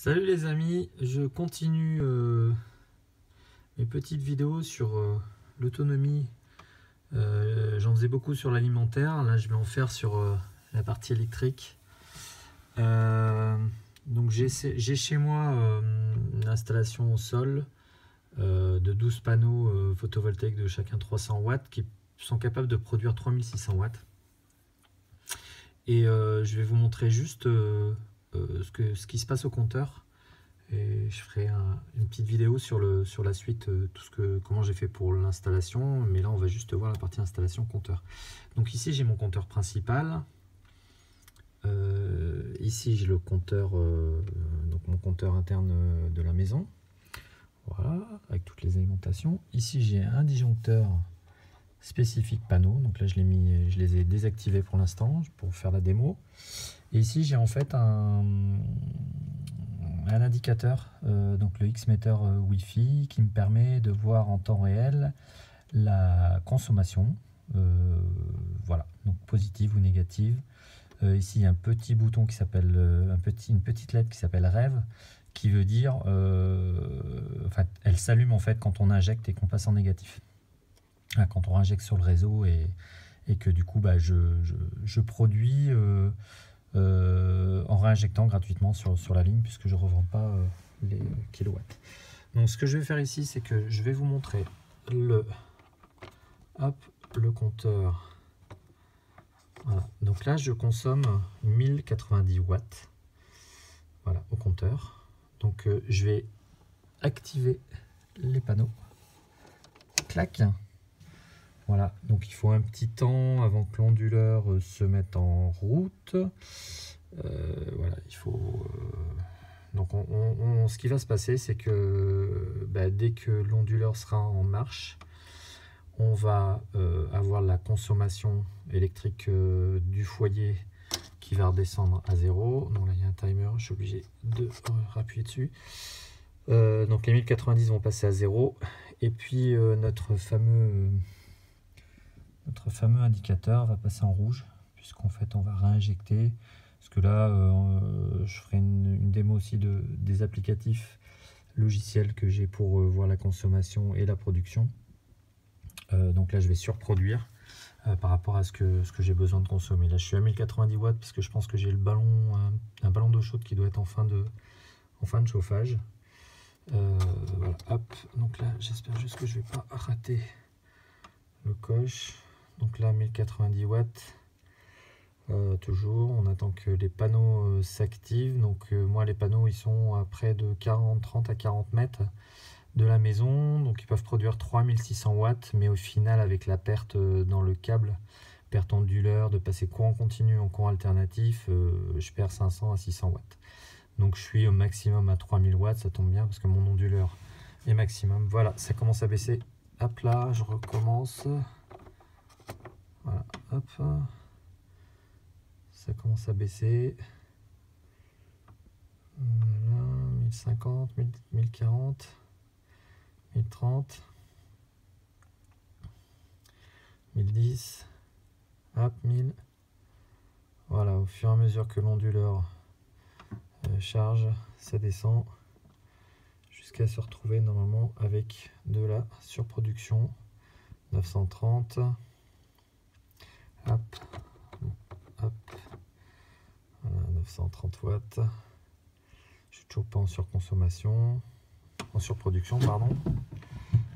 Salut les amis, je continue mes petites vidéos sur l'autonomie. J'en faisais beaucoup sur l'alimentaire, là je vais en faire sur la partie électrique. Donc j'ai chez moi une installation au sol de 12 panneaux photovoltaïques de chacun 300 watts qui sont capables de produire 3600 watts. Et je vais vous montrer juste ce qui se passe au compteur. Et je ferai une petite vidéo sur la suite, comment j'ai fait pour l'installation. Mais là, on va juste voir la partie installation compteur. Donc ici, j'ai mon compteur principal. Ici, j'ai le compteur, donc mon compteur interne de la maison. Voilà, avec toutes les alimentations. Ici, j'ai un disjoncteur spécifique panneau. Donc là, je les ai désactivés pour l'instant pour faire la démo. Et ici, j'ai en fait un indicateur, donc le X-Meter Wi-Fi, qui me permet de voir en temps réel la consommation, voilà, donc positive ou négative. Ici, il y a un petit bouton qui s'appelle, une petite lettre qui s'appelle Rêve, qui veut dire, enfin, elle s'allume en fait quand on injecte et qu'on passe en négatif. Quand on injecte sur le réseau et que du coup, je produis en réinjectant gratuitement sur la ligne, puisque je ne revends pas les kilowatts. Donc ce que je vais faire ici, c'est que je vais vous montrer le compteur. Voilà. Donc là, je consomme 1090 watts, voilà, au compteur. Donc je vais activer les panneaux. Clac. Voilà, donc il faut un petit temps avant que l'onduleur se mette en route. Voilà, il faut... Donc ce qui va se passer, c'est que dès que l'onduleur sera en marche, on va avoir la consommation électrique du foyer qui va redescendre à 0. Donc là, il y a un timer, je suis obligé de appuyer dessus. Donc les 1090 vont passer à 0. Et puis notre fameux indicateur va passer en rouge, puisqu'en fait on va réinjecter. Parce que là, je ferai une démo aussi des applicatifs logiciels que j'ai pour voir la consommation et la production. Donc là, je vais surproduire par rapport à ce que j'ai besoin de consommer. Là, je suis à 1090 watts parce que je pense que j'ai un ballon d'eau chaude qui doit être en fin de chauffage. Voilà, hop. Donc là, j'espère juste que je ne vais pas rater le coche. Donc là, 1090 watts. Toujours, on attend que les panneaux s'activent. Donc moi, les panneaux, ils sont à près de 30 à 40 mètres de la maison. Donc ils peuvent produire 3600 watts. Mais au final, avec la perte dans le câble, perte onduleur, de passer courant continu en courant alternatif, je perds 500 à 600 watts. Donc je suis au maximum à 3000 watts. Ça tombe bien parce que mon onduleur est maximum. Voilà, ça commence à baisser. Hop là, je recommence. Voilà, hop. Ça commence à baisser. Voilà, 1050, 1040, 1030, 1010, hop, 1000. Voilà, au fur et à mesure que l'onduleur charge, ça descend jusqu'à se retrouver normalement avec de la surproduction. 930, hop, hop. Voilà, 930 watts. Je suis toujours pas en surconsommation, en surproduction, pardon.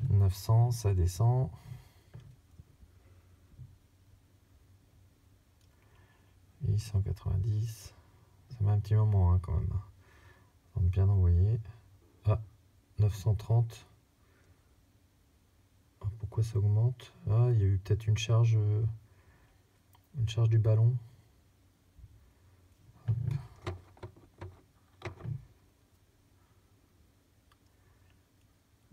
900, ça descend. Et 190. Ça met un petit moment quand même. Avant de bien envoyer. Ah, 930. Ah, pourquoi ça augmente? Ah, il y a eu peut-être une charge du ballon.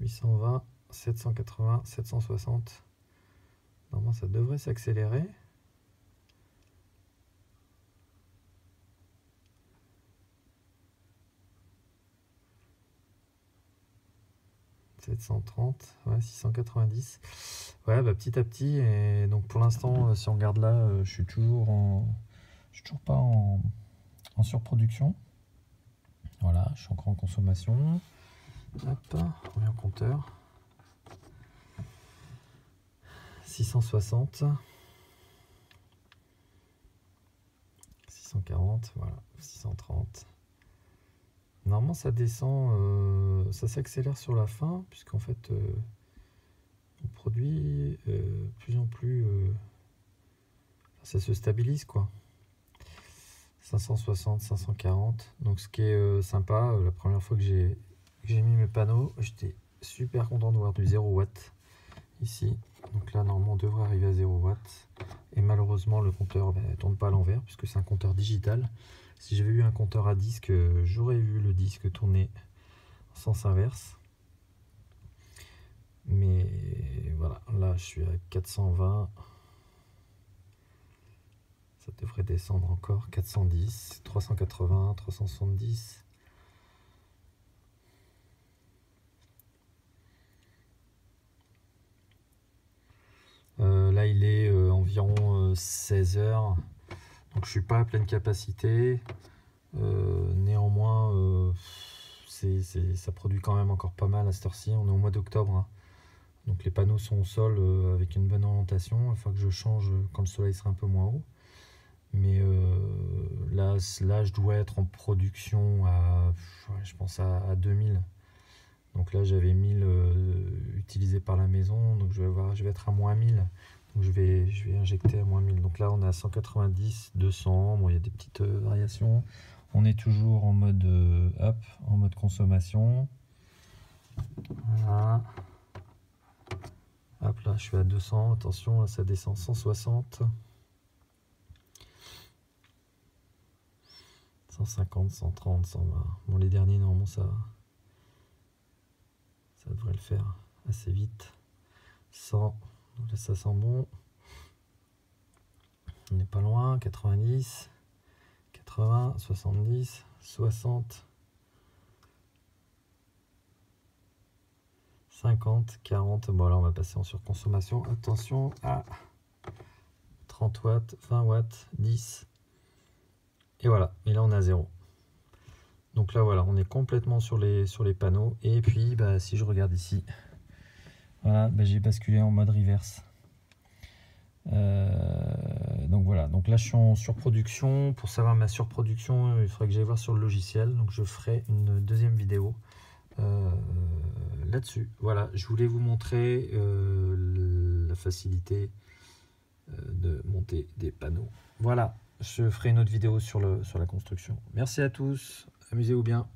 820, 780, 760. Normalement, ça devrait s'accélérer. « 730, ouais, 690. Ouais, petit à petit. Et donc pour l'instant, si on regarde là, je suis toujours pas en surproduction. Voilà, voilà, je suis encore en consommation. Hop, on revient au compteur. 660. 640, voilà, 630. Normalement ça descend, ça s'accélère sur la fin, puisqu'en fait on produit plus en plus, ça se stabilise quoi. 560, 540. Donc ce qui est sympa, la première fois que j'ai mis mes panneaux, j'étais super content de voir du 0 watt ici. Donc là normalement on devrait arriver à 0 watt. Et malheureusement le compteur ne tourne pas à l'envers puisque c'est un compteur digital. Si j'avais eu un compteur à disque, j'aurais vu le disque tourner en sens inverse. Mais voilà, là je suis à 420. Ça devrait descendre encore. 410, 380, 370. Là il est environ 16 heures. Donc je suis pas à pleine capacité. Néanmoins, ça produit quand même encore pas mal à cette heure-ci. On est au mois d'octobre, hein. Donc les panneaux sont au sol avec une bonne orientation. Il faut que je change quand le soleil sera un peu moins haut. Mais là je dois être en production à, je pense à 2000. Donc là j'avais 1000 utilisés par la maison. Donc je vais être à moins 1000. Donc je vais injecter à moins 1000. Donc là on est à 190, 200. Bon, il y a des petites variations. On est toujours en mode en mode consommation. Voilà. Hop là, je suis à 200. Attention, là ça descend 160. 150, 130, 120. Bon, les derniers, normalement, ça devrait le faire assez vite. 100. Donc là, ça sent bon. On n'est pas loin. 90, 80, 70, 60, 50, 40. Bon, là, on va passer en surconsommation. Attention à 30 watts, 20 watts, 10. Et voilà. Et là, on est à 0. Donc là, voilà, on est complètement sur les panneaux. Et puis, si je regarde ici, voilà, j'ai basculé en mode reverse. Donc voilà, donc là je suis en surproduction. Pour savoir ma surproduction, il faudrait que j'aille voir sur le logiciel. Donc je ferai une deuxième vidéo là-dessus. Voilà, je voulais vous montrer la facilité de monter des panneaux. Voilà, je ferai une autre vidéo sur la construction. Merci à tous, amusez-vous bien.